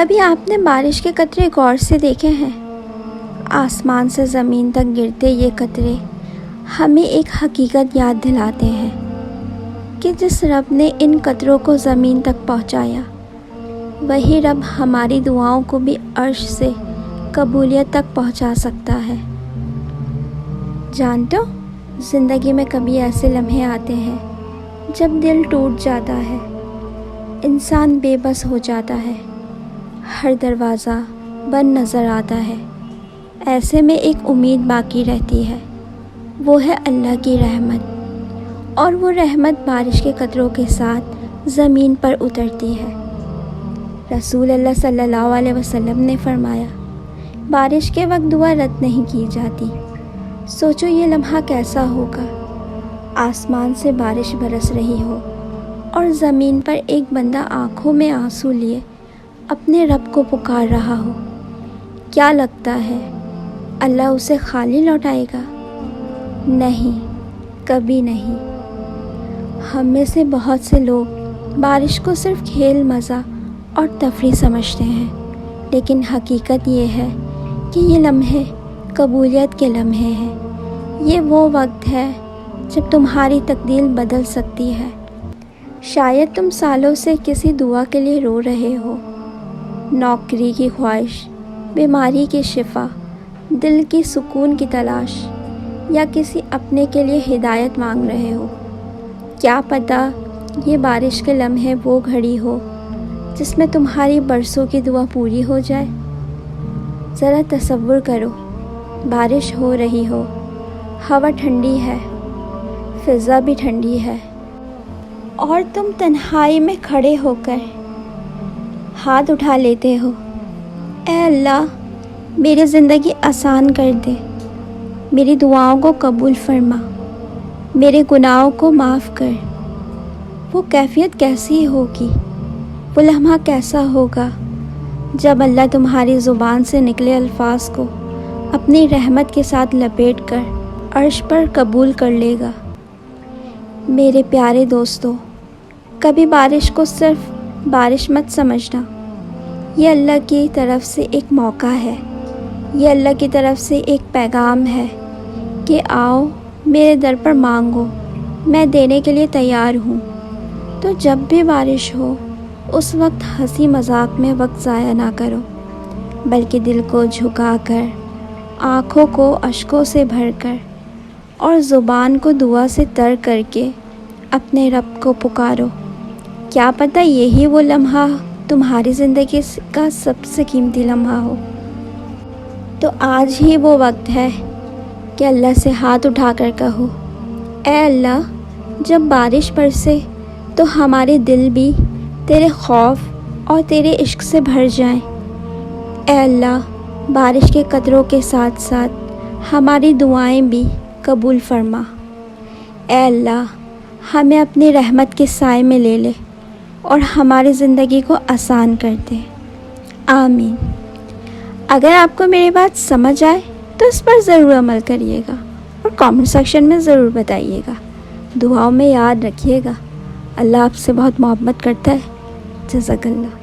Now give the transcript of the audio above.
کبھی آپ نے بارش کے قطرے غور سے دیکھے ہیں؟ آسمان سے زمین تک گرتے یہ قطرے ہمیں ایک حقیقت یاد دلاتے ہیں کہ جس رب نے ان قطروں کو زمین تک پہنچایا، وہی رب ہماری دعاؤں کو بھی عرش سے قبولیت تک پہنچا سکتا ہے۔ جانتے ہو، زندگی میں کبھی ایسے لمحے آتے ہیں جب دل ٹوٹ جاتا ہے، انسان بے بس ہو جاتا ہے، ہر دروازہ بند نظر آتا ہے۔ ایسے میں ایک امید باقی رہتی ہے، وہ ہے اللہ کی رحمت، اور وہ رحمت بارش کے قطروں کے ساتھ زمین پر اترتی ہے۔ رسول اللہ صلی اللہ علیہ وسلم نے فرمایا، بارش کے وقت دعا رد نہیں کی جاتی۔ سوچو یہ لمحہ کیسا ہوگا، آسمان سے بارش برس رہی ہو اور زمین پر ایک بندہ آنکھوں میں آنسو لیے اپنے رب کو پکار رہا ہو۔ کیا لگتا ہے اللہ اسے خالی لوٹائے گا؟ نہیں، کبھی نہیں۔ ہم میں سے بہت سے لوگ بارش کو صرف کھیل، مزہ اور تفریح سمجھتے ہیں، لیکن حقیقت یہ ہے کہ یہ لمحے قبولیت کے لمحے ہیں۔ یہ وہ وقت ہے جب تمہاری تقدیر بدل سکتی ہے۔ شاید تم سالوں سے کسی دعا کے لیے رو رہے ہو، نوکری کی خواہش، بیماری کی شفا، دل کی سکون کی تلاش، یا کسی اپنے کے لیے ہدایت مانگ رہے ہو۔ کیا پتہ یہ بارش کے لمحے وہ گھڑی ہو جس میں تمہاری برسوں کی دعا پوری ہو جائے۔ ذرا تصور کرو، بارش ہو رہی ہو، ہوا ٹھنڈی ہے، فضا بھی ٹھنڈی ہے، اور تم تنہائی میں کھڑے ہو کر ہاتھ اٹھا لیتے ہو، اے اللہ میری زندگی آسان کر دے، میری دعاؤں کو قبول فرما، میرے گناہوں کو معاف کر۔ وہ کیفیت کیسی ہوگی، وہ لمحہ کیسا ہوگا جب اللہ تمہاری زبان سے نکلے الفاظ کو اپنی رحمت کے ساتھ لپیٹ کر عرش پر قبول کر لے گا۔ میرے پیارے دوستو، کبھی بارش کو صرف بارش مت سمجھنا۔ یہ اللہ کی طرف سے ایک موقع ہے، یہ اللہ کی طرف سے ایک پیغام ہے کہ آؤ میرے در پر مانگو، میں دینے کے لیے تیار ہوں۔ تو جب بھی بارش ہو، اس وقت ہنسی مذاق میں وقت ضائع نہ کرو، بلکہ دل کو جھکا کر، آنکھوں کو اشکوں سے بھر کر اور زبان کو دعا سے تر کر کے اپنے رب کو پکارو۔ کیا پتہ یہی وہ لمحہ تمہاری زندگی کا سب سے قیمتی لمحہ ہو۔ تو آج ہی وہ وقت ہے کہ اللہ سے ہاتھ اٹھا کر کہو، اے اللہ جب بارش برسے تو ہمارے دل بھی تیرے خوف اور تیرے عشق سے بھر جائیں۔ اے اللہ بارش کے قطروں کے ساتھ ساتھ ہماری دعائیں بھی قبول فرما۔ اے اللہ ہمیں اپنی رحمت کے سائے میں لے لے اور ہماری زندگی کو آسان کر دے، آمین۔ اگر آپ کو میری بات سمجھ آئے تو اس پر ضرور عمل کریے گا اور کامنٹ سیکشن میں ضرور بتائیے گا۔ دعاؤں میں یاد رکھیے گا، اللہ آپ سے بہت محبت کرتا ہے۔ جزاک اللہ۔